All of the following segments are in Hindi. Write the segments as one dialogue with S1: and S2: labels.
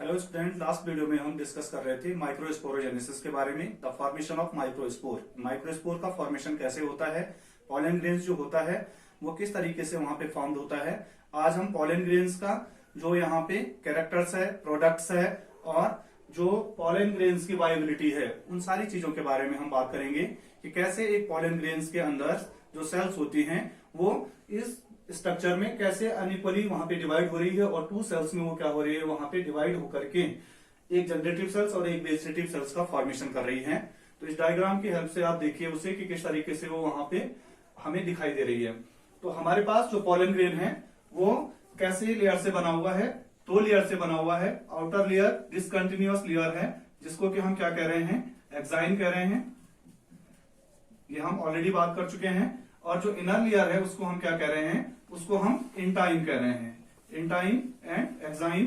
S1: हेलो स्टूडेंट, लास्ट वीडियो में हम डिस्कस कर रहे थे माइक्रोस्पोरोजेनेसिस के बारे में, the formation of microspore. Microspore का फॉर्मेशन कैसे होता है, पॉलन ग्रेन्स जो होता है वो किस तरीके से वहां पे फॉर्म होता है। आज हम पॉलन ग्रेन्स का जो यहाँ पे कैरेक्टर्स है, प्रोडक्ट्स है और जो पॉलन ग्रेन्स की वायबिलिटी है, उन सारी चीजों के बारे में हम बात करेंगे कि कैसे एक पॉलन ग्रेन्स के अंदर जो सेल्स होती हैं वो इस स्ट्रक्चर में कैसे अनइक्वली वहां पे डिवाइड हो रही है और टू सेल्स में वो क्या हो रही है, वहां पे डिवाइड होकर के एक जनरेटिव सेल्स और एक वेजिटेटिव सेल्स का फॉर्मेशन कर रही है। तो इस डायग्राम की हेल्प से आप देखिए उसे कि किस तरीके से वो वहां पे हमें दिखाई दे रही है। तो हमारे पास जो पॉलन ग्रेन है वो कैसे लेयर से बना हुआ है, दो लेयर से बना हुआ है। आउटर लेयर डिसकंटिन्यूअस लेयर है जिसको कि हम क्या कह रहे हैं, एक्साइन कह रहे हैं, ये हम ऑलरेडी बात कर चुके हैं। और जो इनर लेयर है उसको हम क्या कह रहे हैं, उसको हम इंटाइन कह रहे हैं, इंटाइन एंड एक्साइन।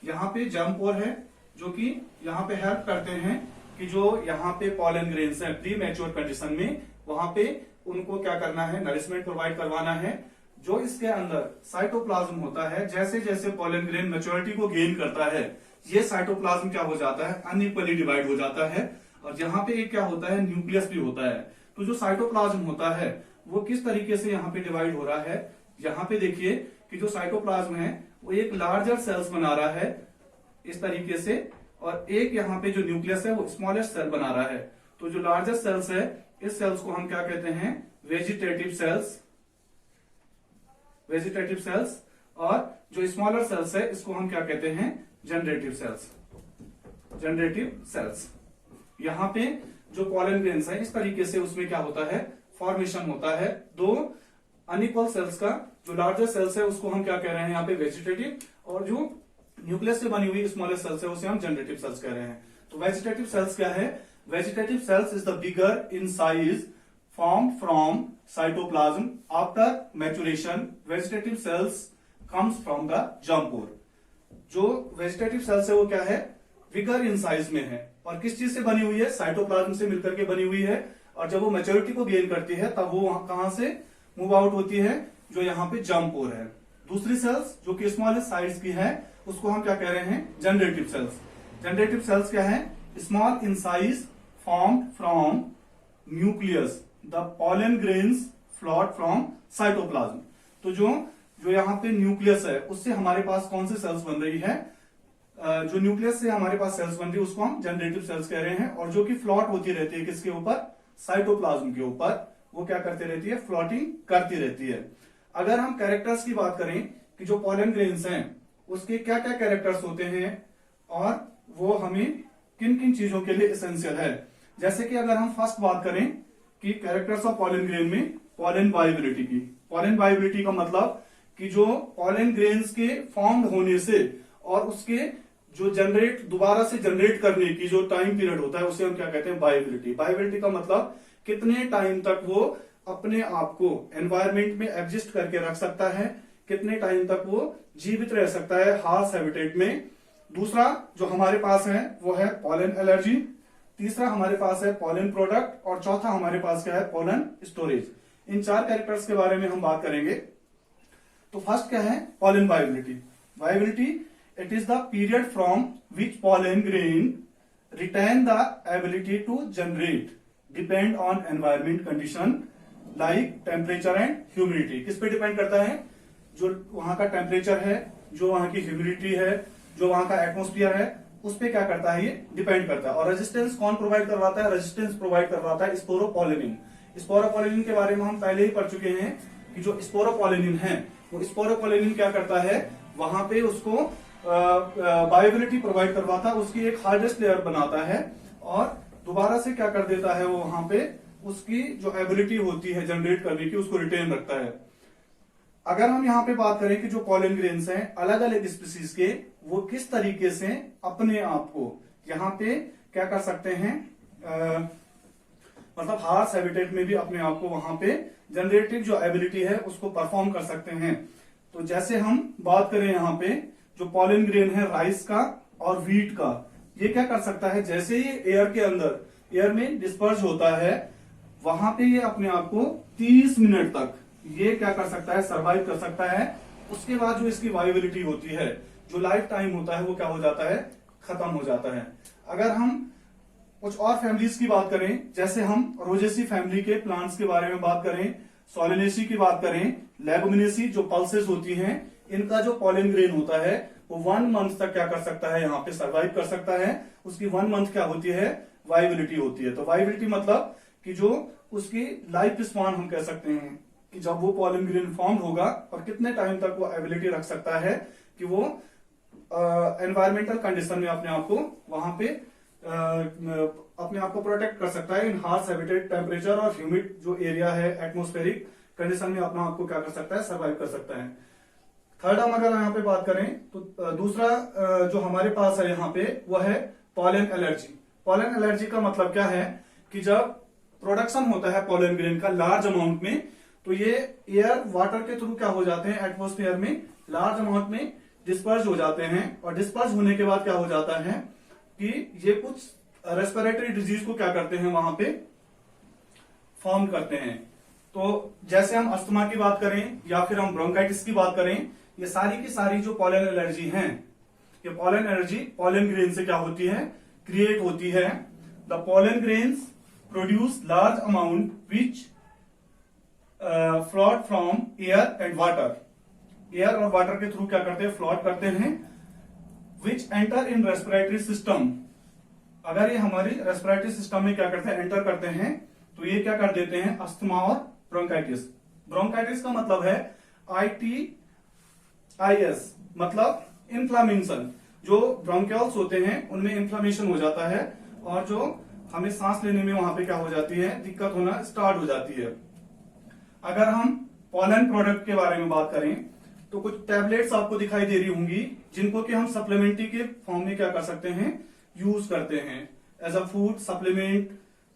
S1: यहाँ पे जर्म पोर है जो कि यहाँ पे हेल्प करते हैं कि जो यहाँ पे पॉलन ग्रेन्स है प्री मैच्योर कंडीशन में, वहां पे उनको क्या करना है, नरिशमेंट प्रोवाइड करवाना है। जो इसके अंदर साइटोप्लाज्म होता है, जैसे जैसे पॉलन ग्रेन मैच्योरिटी को गेन करता है, ये साइटोप्लाज्म क्या हो जाता है, अनइक्वली डिवाइड हो जाता है। और यहाँ पे एक क्या होता है, न्यूक्लियस भी होता है। तो जो साइटोप्लाज्म होता है वो किस तरीके से यहाँ पे डिवाइड हो रहा है, यहाँ पे देखिए कि जो साइटोप्लाज्म है वो एक लार्जर सेल्स बना रहा है इस तरीके से, और एक यहाँ पे जो न्यूक्लियस है वो स्मॉलेस्ट सेल बना रहा है। तो जो लार्जर सेल्स है, इस सेल्स को हम क्या कहते हैं, वेजिटेटिव सेल्स, वेजिटेटिव सेल्स। और जो स्मॉलर सेल्स है इसको हम क्या कहते हैं, जनरेटिव सेल्स, जनरेटिव सेल्स। यहाँ पे जो पॉलन ग्रेन्स है इस तरीके से उसमें क्या होता है, फॉर्मेशन होता है दो अनइक्वल सेल्स का। जो लार्जर सेल्स है उसको हम क्या कह रहे हैं यहाँ पे, वेजिटेटिव, और जो न्यूक्लियस से बनी हुई स्मॉलर सेल्स है उसे हम जनरेटिव सेल्स कह रहे हैं। तो वेजिटेटिव सेल्स क्या है, vegetative cells is the bigger in size formed from cytoplasm after maturation. Vegetative cells comes from the germ pore. जो वेजिटेटिव सेल्स है वो क्या है, बिगर इन साइज में है और किस चीज से बनी हुई है, साइटोप्लाज्म से मिलकर के बनी हुई है। और जब वो मैच्योरिटी को गेन करती है तब वो कहां से मूव आउट होती है, जो यहाँ पे जर्म पोर है। दूसरी सेल्स जो कि स्मॉलेस्ट साइज की है उसको हम क्या कह रहे हैं, जनरेटिव सेल्स। जनरेटिव सेल्स क्या है, small in size, formed from nucleus, the pollen grains float from cytoplasm. तो जो यहाँ पे न्यूक्लियस है उससे हमारे पास कौन सी सेल्स बन रही है, जो न्यूक्लियस से हमारे पास सेल्स बन रही है उसको हम जनरेटिव सेल्स कह रहे हैं। और जो कि फ्लॉट होती रहती है किसके ऊपर, साइटोप्लाज्म के ऊपर, वो क्या करती रहती है, फ्लॉटिंग करती रहती है। अगर हम कैरेक्टर्स की बात करें कि जो पॉलन ग्रेन्स हैं उसके क्या क्या कैरेक्टर्स होते हैं और वो हमें किन किन चीजों के लिए एसेंशियल है। जैसे कि अगर हम फर्स्ट बात करें कि कैरेक्टर्स ऑफ पॉलन ग्रेन में पॉलन वायबिलिटी की, पॉलन वायबिलिटी का मतलब कि जो पॉलन ग्रेन्स के फॉर्म होने से और उसके जो दोबारा से जनरेट करने की जो टाइम पीरियड होता है उसे हम क्या कहते हैं, वायबिलिटी। वायबिलिटी का मतलब कितने टाइम तक वो अपने आप को एनवायरमेंट में एग्जिस्ट करके रख सकता है, कितने टाइम तक वो जीवित रह सकता है हार्श हैबिटेट में। दूसरा जो हमारे पास है वो है पॉलन एलर्जी, तीसरा हमारे पास है पॉलन प्रोडक्ट, और चौथा हमारे पास क्या है, पॉलन स्टोरेज। इन चार कैरेक्टर्स के बारे में हम बात करेंगे। तो फर्स्ट क्या है, pollen viability. Viability, it is the period from which pollen grain retain the ability to generate depend on environment condition like temperature and humidity. किस पे डिपेंड करता है, जो वहां का टेम्परेचर है, जो वहां की ह्यूमिडिटी है, जो वहां का एटमोस्फियर है, उस पे क्या करता है, ये डिपेंड करता है। और रेजिस्टेंस कौन प्रोवाइड करवाता है, रेजिस्टेंस प्रोवाइड करवाता है स्पोरोपोलिनिन। स्पोरोपोलिनिन के बारे में हम पहले ही पढ़ चुके हैं कि जो स्पोरोपोलिनिन है वो स्पोरोपोलिनिन क्या करता है, वहां पे उसको वायबिलिटी प्रोवाइड करवाता है, उसकी एक हार्डेस्ट लेयर बनाता है और दोबारा से क्या कर देता है, वो वहां पे उसकी जो एबिलिटी होती है जनरेट करने की उसको रिटेन रखता है। अगर हम यहाँ पे बात करें कि जो पॉलन ग्रेन्स हैं अलग अलग स्पीसीज के, वो किस तरीके से अपने आप को यहाँ पे क्या कर सकते हैं, मतलब हार्श हैबिटेट में भी अपने आप को वहां पे जनरेटिव जो एबिलिटी है उसको परफॉर्म कर सकते हैं। तो जैसे हम बात करें यहाँ पे जो पॉलन ग्रेन है राइस का और व्हीट का, ये क्या कर सकता है, जैसे ही एयर के अंदर, एयर में डिस्पर्ज होता है, वहां पे ये अपने आप को 30 मिनट तक ये क्या कर सकता है, सर्वाइव कर सकता है। उसके बाद जो इसकी वायबिलिटी होती है, जो लाइफ टाइम होता है वो क्या हो जाता है, खत्म हो जाता है। अगर हम कुछ और फैमिलीज की बात करें, जैसे हम रोजेसी फैमिली के प्लांट्स के बारे में बात करें, सोलेनेसी की बात करें, लेगुमिनेसी जो पल्सेस होती हैं, इनका जो पॉलन ग्रेन होता है वो 1 मंथ तक क्या कर सकता है, यहाँ पे सर्वाइव कर सकता है। उसकी 1 मंथ क्या होती है, वाइबिलिटी होती है। तो वाइबिलिटी मतलब कि जो उसकी लाइफ स्पान हम कह सकते हैं कि जब वो पॉलन ग्रेन फॉर्म होगा और कितने टाइम तक वो एबिलिटी रख सकता है कि वो एनवायरमेंटल कंडीशन में अपने आप को वहां पे अपने आप को प्रोटेक्ट कर सकता है इन हार्श हैबिटेट टेम्परेचर और ह्यूमिड जो एरिया है एटमोस्फेरिक कंडीशन में अपना आप को क्या कर सकता है, सर्वाइव कर सकता है। थर्ड हम अगर यहाँ पे बात करें तो दूसरा जो हमारे पास है यहाँ पे वो है पॉलन एलर्जी। पॉलन एलर्जी का मतलब क्या है कि जब प्रोडक्शन होता है पॉलन ग्रेन का लार्ज अमाउंट में, तो ये एयर वाटर के थ्रू क्या हो जाते हैं, एटमोस्फेयर में लार्ज अमाउंट में डिस्पर्ज हो जाते हैं। और डिस्पर्ज होने के बाद क्या हो जाता है कि ये कुछ रेस्पिरेटरी डिजीज को क्या करते हैं, वहां पे फॉर्म करते हैं। तो जैसे हम अस्थमा की बात करें या फिर हम ब्रोंकाइटिस की बात करें, ये सारी की सारी जो पॉलन एलर्जी हैं, ये पॉलन एलर्जी पॉलन ग्रेन से क्या होती है, क्रिएट होती है। The pollen grains produce large amount which float from air and water. Air और वाटर के थ्रू क्या करते हैं, फ्लोट करते हैं। विच एंटर इन रेस्पिरेटरी सिस्टम। अगर ये हमारी रेस्पिरेटरी सिस्टम में क्या करते हैं, एंटर करते हैं, तो ये क्या कर देते हैं, अस्थमा और ब्रोंकाइटिस। ब्रोंकाइटिस का मतलब है ITIS, मतलब इन्फ्लामेशन। जो ब्रोंकियल्स होते हैं उनमें इन्फ्लामेशन हो जाता है और जो हमें सांस लेने में वहां पे क्या हो जाती है, दिक्कत होना स्टार्ट हो जाती है। अगर हम पॉलन प्रोडक्ट के बारे में बात करें तो कुछ टैबलेट्स आपको दिखाई दे रही होंगी जिनको कि हम सप्लीमेंट्री के फॉर्म में क्या कर सकते हैं, यूज करते हैं एज अ फूड सप्लीमेंट,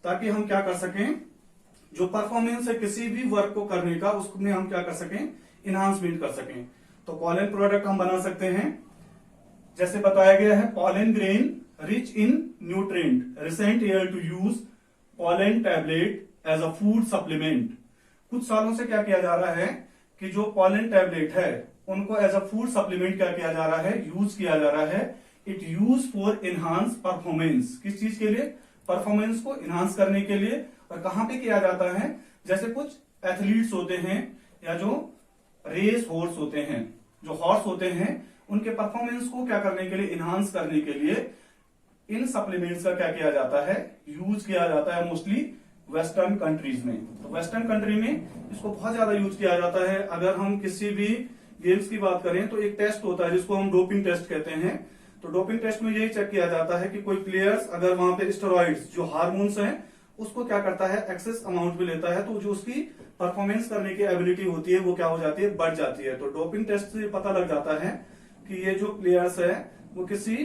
S1: ताकि हम क्या कर सकें, जो परफॉर्मेंस है किसी भी वर्क को करने का उसमें हम क्या कर सकें, इनहांसमेंट कर सकें। तो पॉलन प्रोडक्ट हम बना सकते हैं, जैसे बताया गया है, pollen grain rich in nutrient recent year to use pollen tablet as a food supplement. कुछ सालों से क्या किया जा रहा है कि जो पॉलन टैबलेट है उनको एज अ फूड सप्लीमेंट क्या किया जा रहा है, यूज किया जा रहा है। It use for enhance performance. किस चीज के लिए, परफॉर्मेंस को इनहांस करने के लिए। और कहां पे किया जाता है, जैसे कुछ एथलीट्स होते हैं या जो रेस हॉर्स होते हैं, जो हॉर्स होते हैं, उनके परफॉर्मेंस को क्या करने के लिए, इनहांस करने के लिए इन सप्लीमेंट्स का क्या किया जाता है, यूज किया जाता है मोस्टली वेस्टर्न कंट्रीज में। तो वेस्टर्न कंट्री में इसको बहुत ज्यादा यूज किया जाता है। अगर हम किसी भी गेम्स की बात करें तो एक टेस्ट होता है जिसको हम डोपिंग टेस्ट कहते हैं। तो डोपिंग टेस्ट में यही चेक किया जाता है कि कोई प्लेयर्स अगर वहां पे स्टेरॉइड्स जो हार्मोन्स हैं उसको क्या करता है, एक्सेस अमाउंट में लेता है, तो जो उसकी परफॉर्मेंस करने की एबिलिटी होती है वो क्या हो जाती है, बढ़ जाती है। तो डोपिंग टेस्ट से पता लग जाता है कि ये जो प्लेयर्स है वो किसी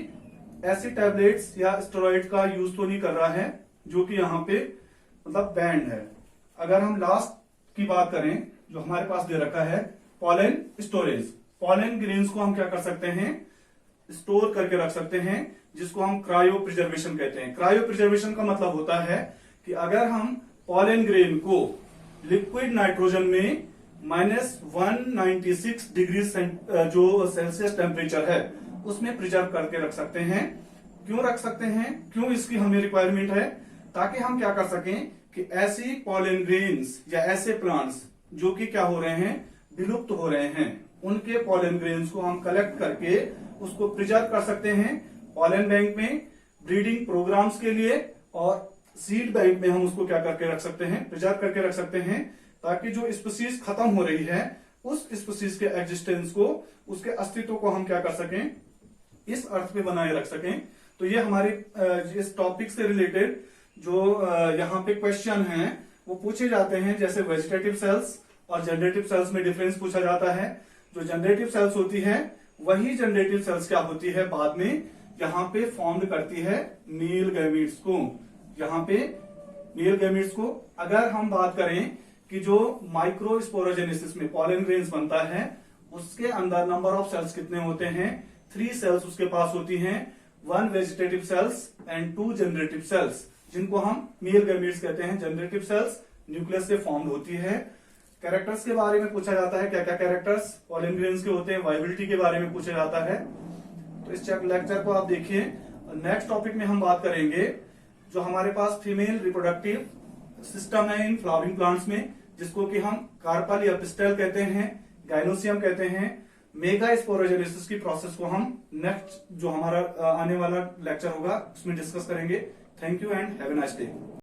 S1: ऐसी टैबलेट्स या स्टेरॉइड का यूज तो नहीं कर रहा है जो कि यहाँ पे मतलब बैंड है। अगर हम लास्ट की बात करें जो हमारे पास दे रखा है, पॉलन स्टोरेज। पॉलन ग्रेन्स को हम क्या कर सकते हैं, स्टोर करके रख सकते हैं, जिसको हम क्रायो प्रिजर्वेशन कहते हैं। क्रायो प्रिजर्वेशन का मतलब होता है कि अगर हम पॉलन ग्रेन को लिक्विड नाइट्रोजन में -196 डिग्री जो सेल्सियस टेम्परेचर है उसमें प्रिजर्व करके रख सकते हैं। क्यों रख सकते हैं, क्यों इसकी हमें रिक्वायरमेंट है, ताकि हम क्या कर सकें कि ऐसी पॉलन ग्रेन्स या ऐसे प्लांट्स जो कि क्या हो रहे हैं, विलुप्त हो रहे हैं, उनके पॉलन ग्रेन्स को हम कलेक्ट करके उसको प्रिजर्व कर सकते हैं पॉलन बैंक में ब्रीडिंग प्रोग्राम्स के लिए, और सीड बैंक में हम उसको क्या करके रख सकते हैं, प्रिजर्व करके रख सकते हैं, ताकि जो स्पीसीज खत्म हो रही है उस स्पीसीज के एग्जिस्टेंस को, उसके अस्तित्व को हम क्या कर सकें, इस अर्थ पे बनाए रख सकें। तो ये हमारे इस टॉपिक से रिलेटेड जो यहाँ पे क्वेश्चन हैं वो पूछे जाते हैं। जैसे वेजिटेटिव सेल्स और जनरेटिव सेल्स में डिफरेंस पूछा जाता है। जो जनरेटिव सेल्स होती है वही जनरेटिव सेल्स क्या होती है, बाद में यहाँ पे फॉर्म करती है मेल गैमीट्स को। यहाँ पे मेल गैमीट्स को अगर हम बात करें कि जो माइक्रोस्पोरोजेनेसिस में पॉलन ग्रेन्स बनता है उसके अंदर नंबर ऑफ सेल्स कितने होते हैं, 3 सेल्स उसके पास होती हैं, 1 vegetative cells and 2 generative cells, जिनको हम मेल गैमीट्स कहते हैं। जनरेटिव सेल्स न्यूक्लियस से फॉर्म होती है। कैरेक्टर्स के बारे में पूछा जाता है, क्या क्या कैरेक्टर्स पॉलन ग्रेन्स के होते हैं, वाइबिलिटी के बारे में पूछा जाता है। तो इस लेक्चर को आप देखिए। नेक्स्ट टॉपिक में हम बात करेंगे जो हमारे पास फीमेल रिप्रोडक्टिव सिस्टम है इन फ्लावरिंग प्लांट्स में, जिसको कि हम कार्पल या पिस्टल कहते हैं, गाइनोसियम कहते हैं। मेगा स्पोरोजेनेसिस की प्रोसेस को हम नेक्स्ट जो हमारा आने वाला लेक्चर होगा उसमें डिस्कस करेंगे। Thank you and have a nice day.